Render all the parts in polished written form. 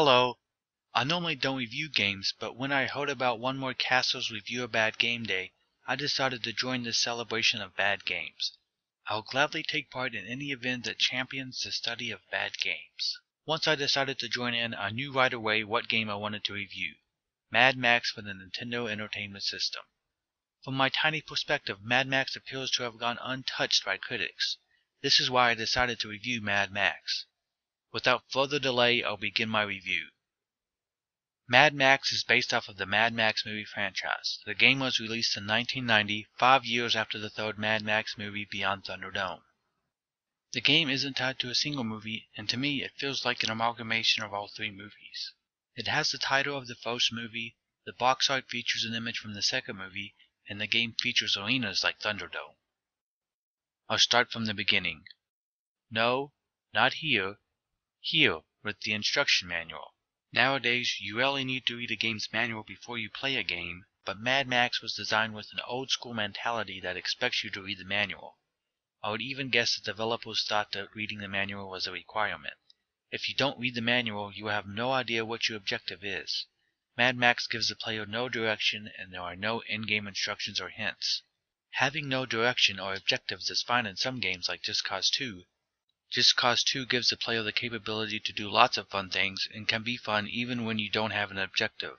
Hello. I normally don't review games, but when I heard about One More Castle's Review a Bad Game Day, I decided to join this celebration of bad games. I'll gladly take part in any event that champions the study of bad games. Once I decided to join in, I knew right away what game I wanted to review. Mad Max for the Nintendo Entertainment System. From my tiny perspective, Mad Max appears to have gone untouched by critics. This is why I decided to review Mad Max. Without further delay, I'll begin my review. Mad Max is based off of the Mad Max movie franchise. The game was released in 1990, 5 years after the third Mad Max movie, Beyond Thunderdome. The game isn't tied to a single movie, and to me it feels like an amalgamation of all three movies. It has the title of the first movie, the box art features an image from the second movie, and the game features arenas like Thunderdome. I'll start from the beginning. No, not here. Here, with the instruction manual. Nowadays, you rarely need to read a game's manual before you play a game, but Mad Max was designed with an old-school mentality that expects you to read the manual. I would even guess that developers thought that reading the manual was a requirement. If you don't read the manual, you will have no idea what your objective is. Mad Max gives the player no direction, and there are no in-game instructions or hints. Having no direction or objectives is fine in some games like Just Cause 2. Just Cause 2 gives the player the capability to do lots of fun things and can be fun even when you don't have an objective.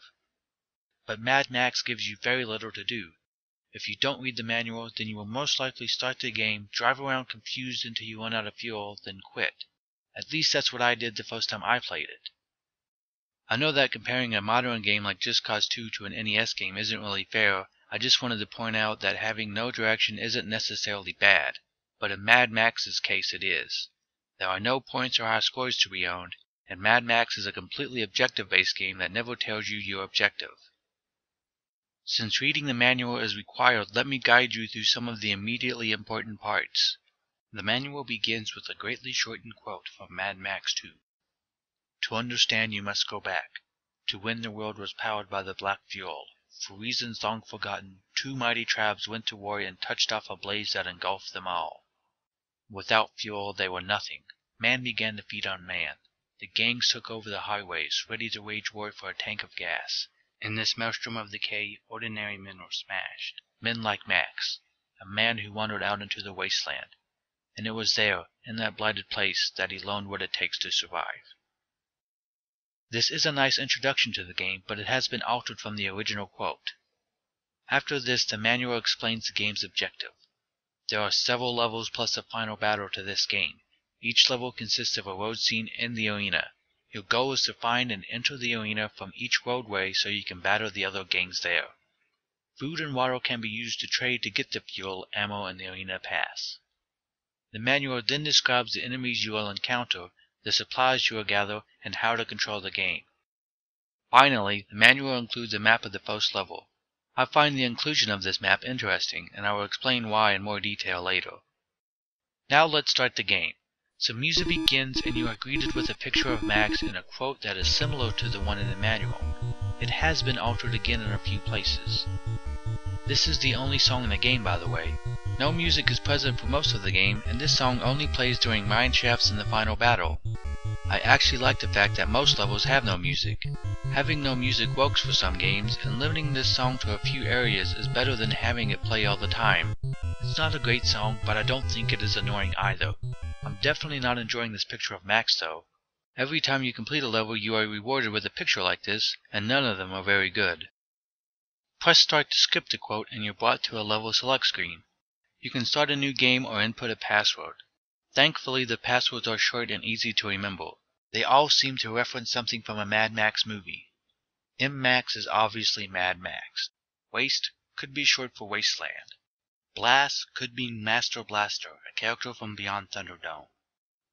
But Mad Max gives you very little to do. If you don't read the manual, then you will most likely start the game, drive around confused until you run out of fuel, then quit. At least that's what I did the first time I played it. I know that comparing a modern game like Just Cause 2 to an NES game isn't really fair. I just wanted to point out that having no direction isn't necessarily bad, but in Mad Max's case it is. There are no points or high scores to be earned, and Mad Max is a completely objective-based game that never tells you your objective. Since reading the manual is required, let me guide you through some of the immediately important parts. The manual begins with a greatly shortened quote from Mad Max 2. To understand, you must go back. To win, the world was powered by the black fuel. For reasons long forgotten, two mighty tribes went to war and touched off a blaze that engulfed them all. Without fuel, they were nothing. Man began to feed on man. The gangs took over the highways, ready to wage war for a tank of gas. In this maelstrom of decay, ordinary men were smashed. Men like Max, a man who wandered out into the wasteland. And it was there, in that blighted place, that he learned what it takes to survive. This is a nice introduction to the game, but it has been altered from the original quote. After this, the manual explains the game's objective. There are several levels plus a final battle to this game. Each level consists of a road scene in the arena. Your goal is to find and enter the arena from each roadway so you can battle the other gangs there. Food and water can be used to trade to get the fuel, ammo, and the arena pass. The manual then describes the enemies you will encounter, the supplies you will gather, and how to control the game. Finally, the manual includes a map of the first level. I find the inclusion of this map interesting, and I will explain why in more detail later. Now let's start the game. Some music begins and you are greeted with a picture of Max and a quote that is similar to the one in the manual. It has been altered again in a few places. This is the only song in the game, by the way. No music is present for most of the game, and this song only plays during mine shafts in the final battle. I actually like the fact that most levels have no music. Having no music works for some games, and limiting this song to a few areas is better than having it play all the time. It's not a great song, but I don't think it is annoying either. I'm definitely not enjoying this picture of Max though. Every time you complete a level you are rewarded with a picture like this, and none of them are very good. Press start to skip the quote and you're brought to a level select screen. You can start a new game or input a password. Thankfully the passwords are short and easy to remember. They all seem to reference something from a Mad Max movie. M-Max is obviously Mad Max. Waste could be short for Wasteland. Blast could mean Master Blaster, a character from Beyond Thunderdome.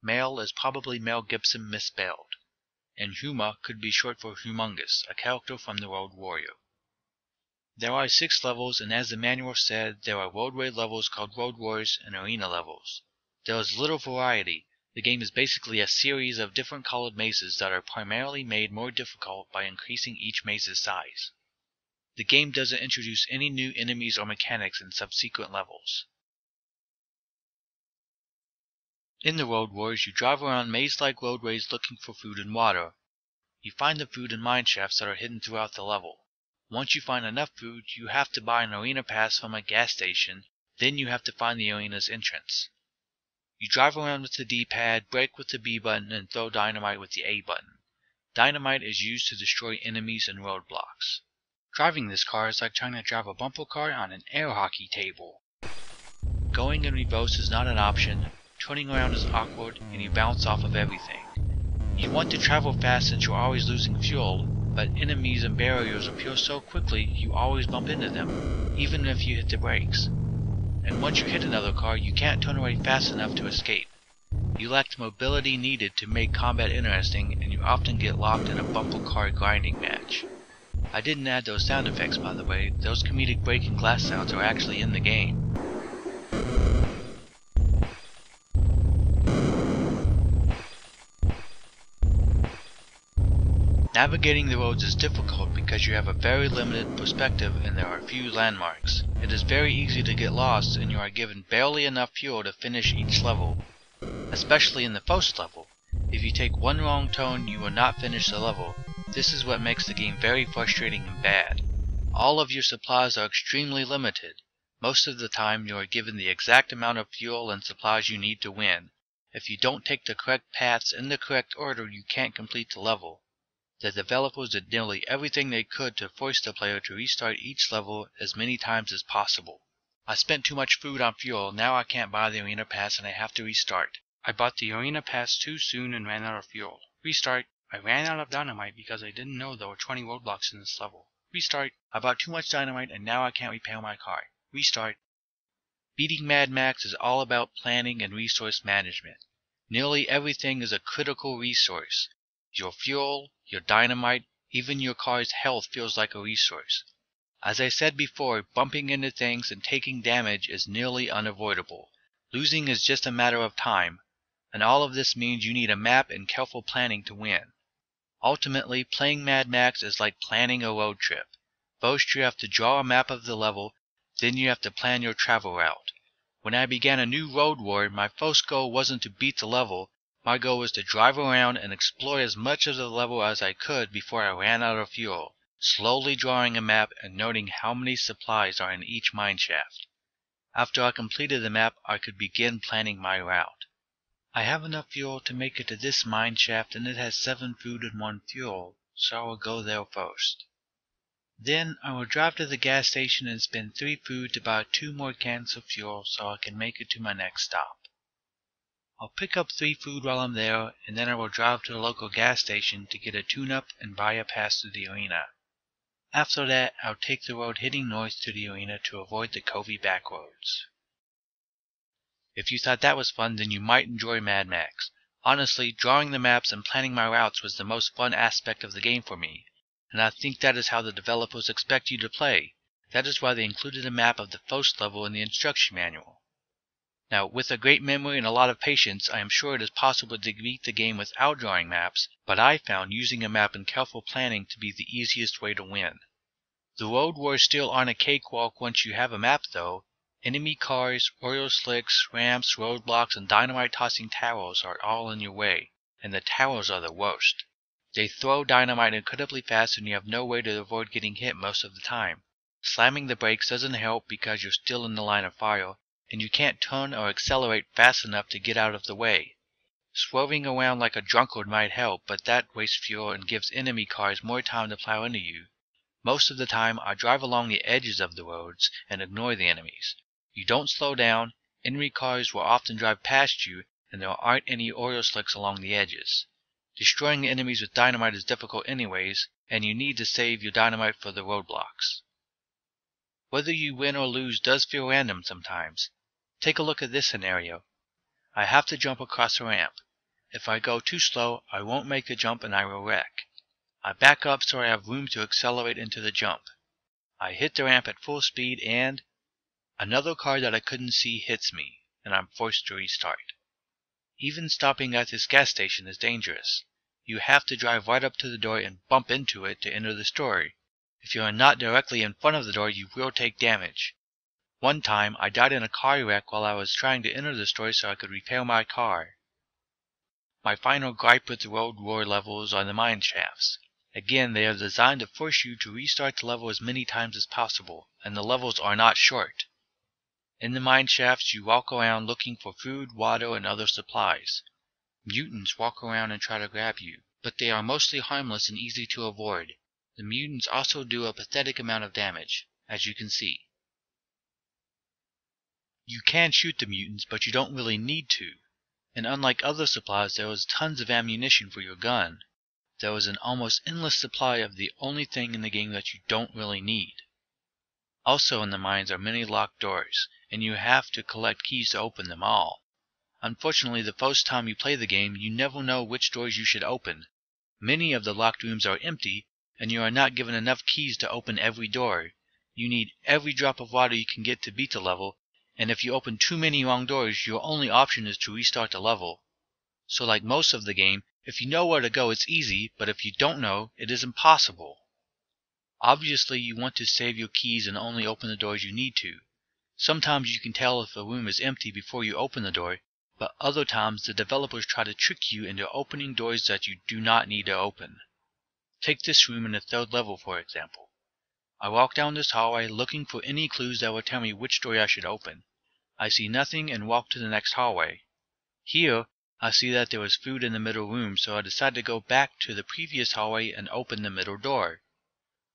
Mel is probably Mel Gibson misspelled. And Huma could be short for Humongous, a character from the Road Warrior. There are 6 levels, and as the manual said, there are roadway levels called Road Wars and arena levels. There is little variety. The game is basically a series of different colored mazes that are primarily made more difficult by increasing each maze's size. The game doesn't introduce any new enemies or mechanics in subsequent levels. In the Road Wars, you drive around maze-like roadways looking for food and water. You find the food in mine shafts that are hidden throughout the level. Once you find enough food, you have to buy an arena pass from a gas station, then you have to find the arena's entrance. You drive around with the D-pad, brake with the B button, and throw dynamite with the A button. Dynamite is used to destroy enemies and roadblocks. Driving this car is like trying to drive a bumper car on an air hockey table. Going in reverse is not an option, turning around is awkward, and you bounce off of everything. You want to travel fast since you're always losing fuel, but enemies and barriers appear so quickly you always bump into them, even if you hit the brakes. And once you hit another car, you can't turn away fast enough to escape. You lack the mobility needed to make combat interesting, and you often get locked in a bumper car grinding match. I didn't add those sound effects, by the way. Those comedic breaking glass sounds are actually in the game. Navigating the roads is difficult because you have a very limited perspective and there are few landmarks. It is very easy to get lost and you are given barely enough fuel to finish each level. Especially in the first level. If you take one wrong turn, you will not finish the level. This is what makes the game very frustrating and bad. All of your supplies are extremely limited. Most of the time you are given the exact amount of fuel and supplies you need to win. If you don't take the correct paths in the correct order, you can't complete the level. The developers did nearly everything they could to force the player to restart each level as many times as possible. I spent too much food on fuel, now I can't buy the arena pass and I have to restart. I bought the arena pass too soon and ran out of fuel. Restart. I ran out of dynamite because I didn't know there were 20 roadblocks in this level. Restart. I bought too much dynamite and now I can't repair my car. Restart. Beating Mad Max is all about planning and resource management. Nearly everything is a critical resource. Your fuel, your dynamite, even your car's health feels like a resource. As I said before, bumping into things and taking damage is nearly unavoidable. Losing is just a matter of time, and all of this means you need a map and careful planning to win. Ultimately, playing Mad Max is like planning a road trip. First you have to draw a map of the level, then you have to plan your travel route. When I began a new road war, my first goal wasn't to beat the level. My goal was to drive around and explore as much of the level as I could before I ran out of fuel, slowly drawing a map and noting how many supplies are in each mine shaft. After I completed the map, I could begin planning my route. I have enough fuel to make it to this mine shaft and it has 7 food and 1 fuel, so I will go there first. Then I will drive to the gas station and spend 3 food to buy 2 more cans of fuel so I can make it to my next stop. I'll pick up 3 food while I'm there, and then I will drive to the local gas station to get a tune-up and buy a pass to the arena. After that, I'll take the road heading north to the arena to avoid the covey backroads. If you thought that was fun, then you might enjoy Mad Max. Honestly, drawing the maps and planning my routes was the most fun aspect of the game for me, and I think that is how the developers expect you to play. That is why they included a map of the first level in the instruction manual. Now, with a great memory and a lot of patience, I am sure it is possible to beat the game without drawing maps, but I found using a map and careful planning to be the easiest way to win. The road wars still aren't a cakewalk once you have a map though. Enemy cars, oil slicks, ramps, roadblocks, and dynamite-tossing towers are all in your way, and the towers are the worst. They throw dynamite incredibly fast and you have no way to avoid getting hit most of the time. Slamming the brakes doesn't help because you're still in the line of fire, and you can't turn or accelerate fast enough to get out of the way. Swerving around like a drunkard might help, but that wastes fuel and gives enemy cars more time to plow into you. Most of the time, I drive along the edges of the roads and ignore the enemies. You don't slow down, enemy cars will often drive past you, and there aren't any oil slicks along the edges. Destroying enemies with dynamite is difficult anyways, and you need to save your dynamite for the roadblocks. Whether you win or lose does feel random sometimes. Take a look at this scenario. I have to jump across a ramp. If I go too slow, I won't make the jump and I will wreck. I back up so I have room to accelerate into the jump. I hit the ramp at full speed and another car that I couldn't see hits me, and I'm forced to restart. Even stopping at this gas station is dangerous. You have to drive right up to the door and bump into it to enter the store. If you are not directly in front of the door, you will take damage. One time, I died in a car wreck while I was trying to enter the store so I could repair my car. My final gripe with the Road War levels are the mine shafts. Again, they are designed to force you to restart the level as many times as possible, and the levels are not short. In the mine shafts, you walk around looking for food, water, and other supplies. Mutants walk around and try to grab you, but they are mostly harmless and easy to avoid. The mutants also do a pathetic amount of damage, as you can see. You can shoot the mutants, but you don't really need to. And unlike other supplies, there is tons of ammunition for your gun. There is an almost endless supply of the only thing in the game that you don't really need. Also in the mines are many locked doors, and you have to collect keys to open them all. Unfortunately, the first time you play the game, you never know which doors you should open. Many of the locked rooms are empty, and you are not given enough keys to open every door. You need every drop of water you can get to beat the level, and if you open too many wrong doors, your only option is to restart the level. So like most of the game, if you know where to go, it's easy, but if you don't know, it is impossible. Obviously, you want to save your keys and only open the doors you need to. Sometimes you can tell if a room is empty before you open the door, but other times the developers try to trick you into opening doors that you do not need to open. Take this room in the third level, for example. I walk down this hallway looking for any clues that will tell me which door I should open. I see nothing and walk to the next hallway. Here, I see that there was food in the middle room, so I decide to go back to the previous hallway and open the middle door.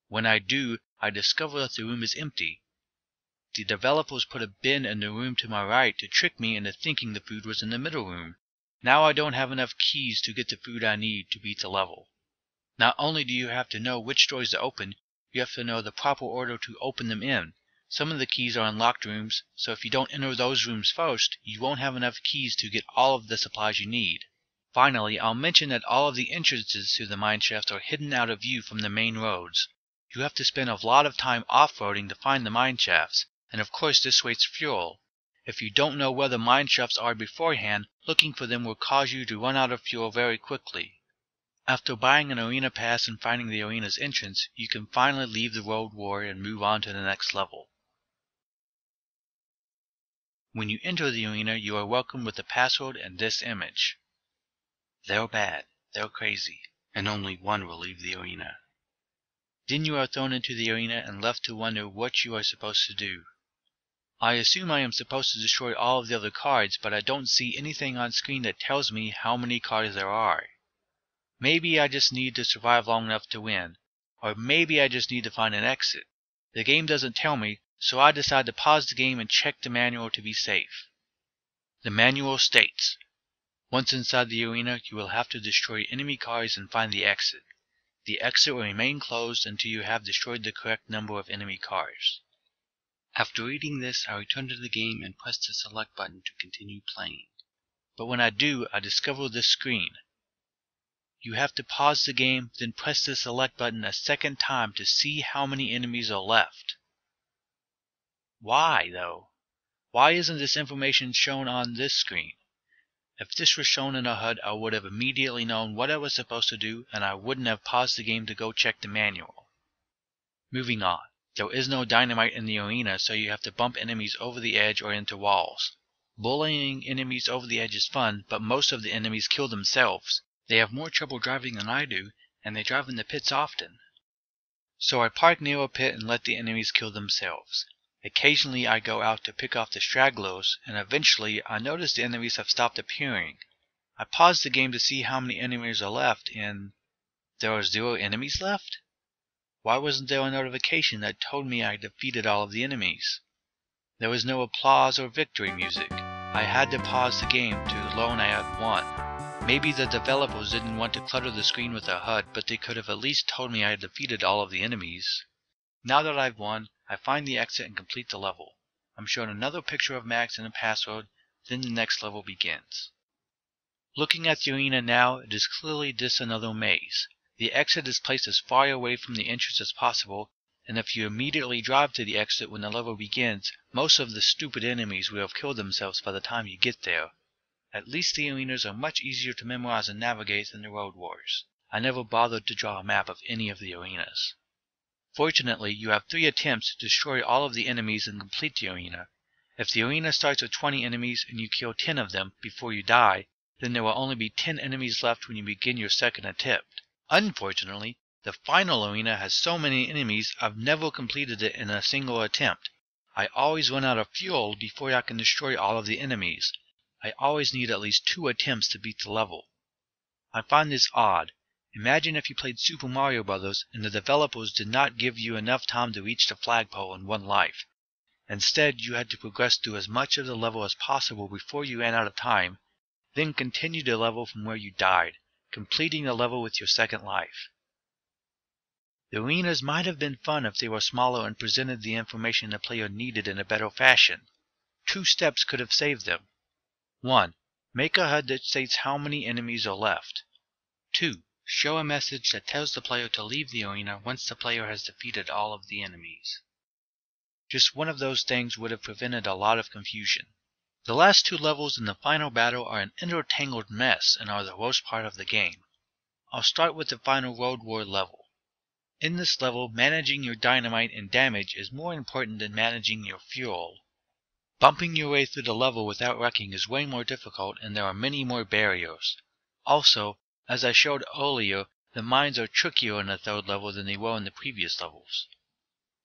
When I do, I discover that the room is empty. The developers put a bin in the room to my right to trick me into thinking the food was in the middle room. Now I don't have enough keys to get the food I need to beat the level. Not only do you have to know which doors to open, you have to know the proper order to open them in. Some of the keys are in locked rooms, so if you don't enter those rooms first, you won't have enough keys to get all of the supplies you need. Finally, I'll mention that all of the entrances to the mine shafts are hidden out of view from the main roads. You have to spend a lot of time off-roading to find the mine shafts, and of course this wastes fuel. If you don't know where the mine shafts are beforehand, looking for them will cause you to run out of fuel very quickly. After buying an arena pass and finding the arena's entrance, you can finally leave the Road War and move on to the next level. When you enter the arena, you are welcomed with a password and this image. They're bad, they're crazy, and only one will leave the arena. Then you are thrown into the arena and left to wonder what you are supposed to do. I assume I am supposed to destroy all of the other cards, but I don't see anything on screen that tells me how many cards there are. Maybe I just need to survive long enough to win, or maybe I just need to find an exit. The game doesn't tell me, so I decide to pause the game and check the manual to be safe. The manual states, once inside the arena, you will have to destroy enemy cards and find the exit. The exit will remain closed until you have destroyed the correct number of enemy cards. After reading this, I return to the game and press the select button to continue playing. But when I do, I discover this screen. You have to pause the game, then press the select button a second time to see how many enemies are left. Why, though? Why isn't this information shown on this screen? If this was shown in a HUD, I would have immediately known what I was supposed to do, and I wouldn't have paused the game to go check the manual. Moving on. There is no dynamite in the arena, so you have to bump enemies over the edge or into walls. Bullying enemies over the edge is fun, but most of the enemies kill themselves. They have more trouble driving than I do, and they drive in the pits often. So I park near a pit and let the enemies kill themselves. Occasionally I go out to pick off the stragglers, and eventually I notice the enemies have stopped appearing. I pause the game to see how many enemies are left, and there are 0 enemies left? Why wasn't there a notification that told me I defeated all of the enemies? There was no applause or victory music. I had to pause the game to learn I had won. Maybe the developers didn't want to clutter the screen with a HUD, but they could have at least told me I had defeated all of the enemies. Now that I've won, I find the exit and complete the level. I'm shown another picture of Max and a password, then the next level begins. Looking at the arena now, it is clearly just another maze. The exit is placed as far away from the entrance as possible, and if you immediately drive to the exit when the level begins, most of the stupid enemies will have killed themselves by the time you get there. At least the arenas are much easier to memorize and navigate than the Road Wars. I never bothered to draw a map of any of the arenas. Fortunately, you have 3 attempts to destroy all of the enemies and complete the arena. If the arena starts with 20 enemies and you kill 10 of them before you die, then there will only be 10 enemies left when you begin your second attempt. Unfortunately, the final arena has so many enemies I've never completed it in a single attempt. I always run out of fuel before I can destroy all of the enemies. I always need at least 2 attempts to beat the level. I find this odd. Imagine if you played Super Mario Bros. And the developers did not give you enough time to reach the flagpole in 1 life. Instead, you had to progress through as much of the level as possible before you ran out of time, then continue the level from where you died, completing the level with your second life. The arenas might have been fun if they were smaller and presented the information the player needed in a better fashion. 2 steps could have saved them. 1. Make a HUD that states how many enemies are left. 2. Show a message that tells the player to leave the arena once the player has defeated all of the enemies. Just one of those things would have prevented a lot of confusion. The last 2 levels in the final battle are an intertangled mess and are the worst part of the game. I'll start with the final Road War level. In this level, managing your dynamite and damage is more important than managing your fuel. Bumping your way through the level without wrecking is way more difficult, and there are many more barriers. Also, as I showed earlier, the mines are trickier in the 3rd level than they were in the previous levels.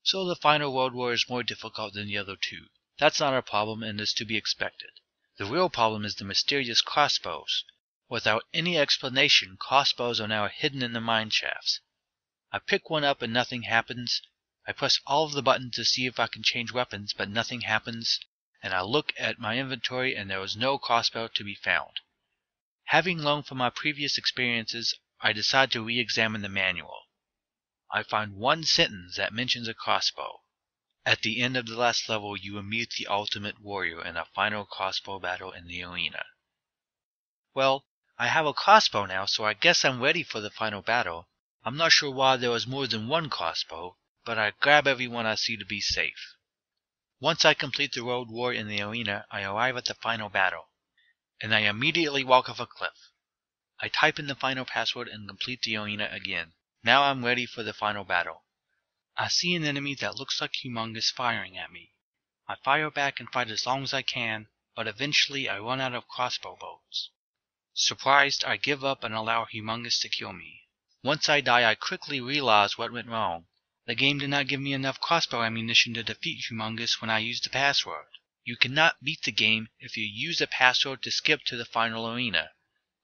So the final Road War is more difficult than the other 2. That's not a problem and is to be expected. The real problem is the mysterious crossbows. Without any explanation, crossbows are now hidden in the mine shafts. I pick one up and nothing happens. I press all of the buttons to see if I can change weapons, but nothing happens, and I look at my inventory and there is no crossbow to be found. Having learned from my previous experiences, I decide to re-examine the manual. I find one sentence that mentions a crossbow. At the end of the last level, you will meet the Ultimate Warrior in a final crossbow battle in the arena. Well, I have a crossbow now, so I guess I'm ready for the final battle. I'm not sure why there was more than one crossbow, but I grab every one I see to be safe. Once I complete the Road War in the arena, I arrive at the final battle, and I immediately walk off a cliff. I type in the final password and complete the arena again. Now I'm ready for the final battle. I see an enemy that looks like Humongous firing at me. I fire back and fight as long as I can, but eventually I run out of crossbow bolts. Surprised, I give up and allow Humongous to kill me. Once I die, I quickly realize what went wrong. The game did not give me enough crossbow ammunition to defeat Humongous when I used the password. You cannot beat the game if you use a password to skip to the final arena.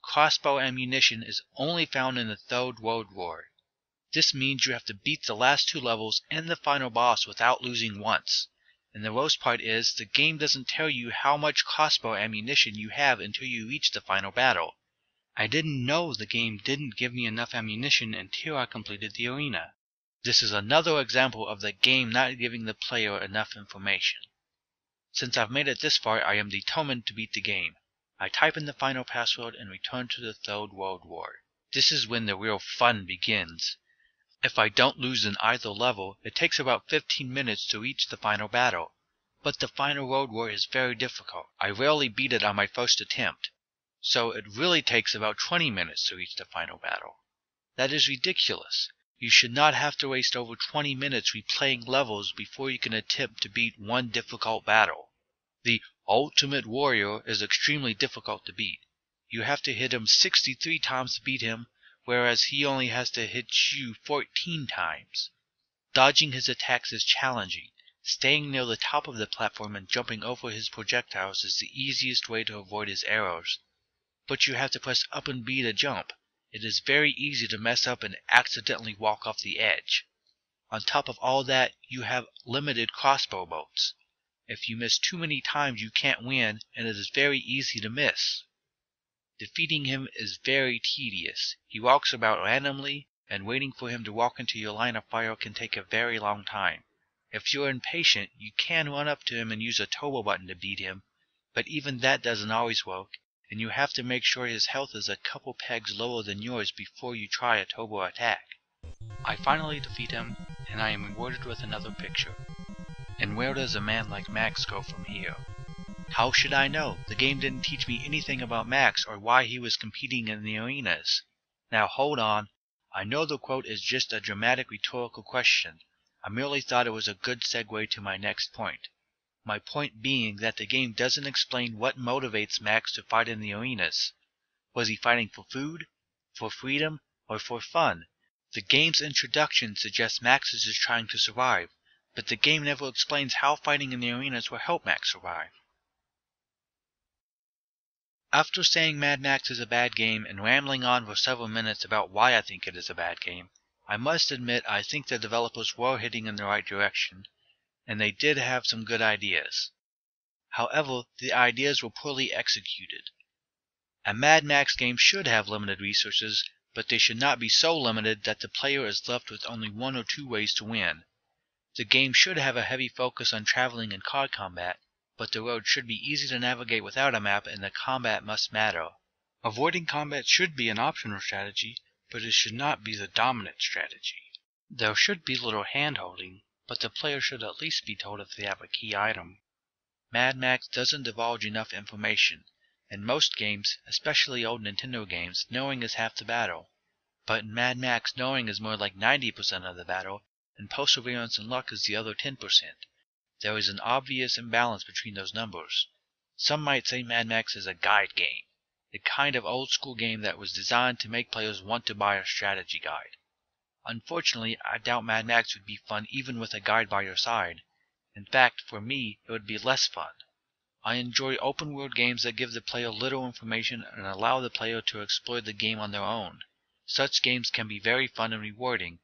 Crossbow ammunition is only found in the 3rd World War. This means you have to beat the last 2 levels and the final boss without losing once. And the worst part is, the game doesn't tell you how much crossbow ammunition you have until you reach the final battle. I didn't know the game didn't give me enough ammunition until I completed the arena. This is another example of the game not giving the player enough information. Since I've made it this far, I am determined to beat the game. I type in the final password and return to the 3rd World War. This is when the real fun begins. If I don't lose in either level, it takes about 15 minutes to reach the final battle. But the final Road War is very difficult. I rarely beat it on my first attempt. So it really takes about 20 minutes to reach the final battle. That is ridiculous. You should not have to waste over 20 minutes replaying levels before you can attempt to beat one difficult battle. The Ultimate Warrior is extremely difficult to beat. You have to hit him 63 times to beat him, whereas he only has to hit you 14 times. Dodging his attacks is challenging. Staying near the top of the platform and jumping over his projectiles is the easiest way to avoid his arrows. But you have to press up and B to jump. It is very easy to mess up and accidentally walk off the edge. On top of all that, you have limited crossbow bolts. If you miss too many times, you can't win, and it is very easy to miss. Defeating him is very tedious. He walks about randomly, and waiting for him to walk into your line of fire can take a very long time. If you're impatient, you can run up to him and use a turbo button to beat him, but even that doesn't always work, and you have to make sure his health is a couple pegs lower than yours before you try a turbo attack. I finally defeat him, and I am rewarded with another picture. And where does a man like Max go from here? How should I know? The game didn't teach me anything about Max or why he was competing in the arenas. Now hold on. I know the quote is just a dramatic rhetorical question. I merely thought it was a good segue to my next point. My point being that the game doesn't explain what motivates Max to fight in the arenas. Was he fighting for food, for freedom, or for fun? The game's introduction suggests Max is just trying to survive, but the game never explains how fighting in the arenas will help Max survive. After saying Mad Max is a bad game and rambling on for several minutes about why I think it is a bad game, I must admit I think the developers were heading in the right direction, and they did have some good ideas. However, the ideas were poorly executed. A Mad Max game should have limited resources, but they should not be so limited that the player is left with only one or two ways to win. The game should have a heavy focus on traveling and car combat, but the road should be easy to navigate without a map and the combat must matter. Avoiding combat should be an optional strategy, but it should not be the dominant strategy. There should be little hand-holding, but the player should at least be told if they have a key item. Mad Max doesn't divulge enough information. In most games, especially old Nintendo games, knowing is half the battle. But in Mad Max, knowing is more like 90% of the battle, and perseverance and luck is the other 10%. There is an obvious imbalance between those numbers. Some might say Mad Max is a guide game, a kind of old-school game that was designed to make players want to buy a strategy guide. Unfortunately, I doubt Mad Max would be fun even with a guide by your side. In fact, for me, it would be less fun. I enjoy open-world games that give the player little information and allow the player to explore the game on their own. Such games can be very fun and rewarding,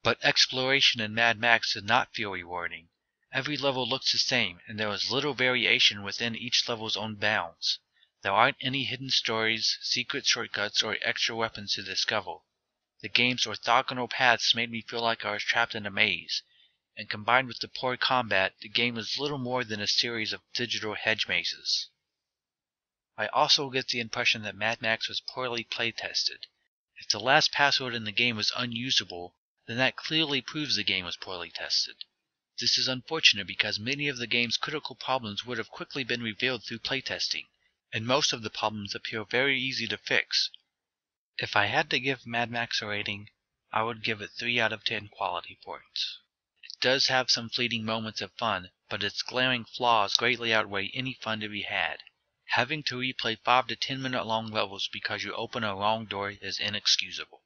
but exploration in Mad Max did not feel rewarding. Every level looks the same, and there is little variation within each level's own bounds. There aren't any hidden stories, secret shortcuts, or extra weapons to discover. The game's orthogonal paths made me feel like I was trapped in a maze, and combined with the poor combat, the game is little more than a series of digital hedge mazes. I also get the impression that Mad Max was poorly playtested. If the last password in the game was unusable, then that clearly proves the game was poorly tested. This is unfortunate because many of the game's critical problems would have quickly been revealed through playtesting, and most of the problems appear very easy to fix. If I had to give Mad Max a rating, I would give it 3 out of 10 quality points. It does have some fleeting moments of fun, but its glaring flaws greatly outweigh any fun to be had. Having to replay 5 to 10 minute long levels because you open a wrong door is inexcusable.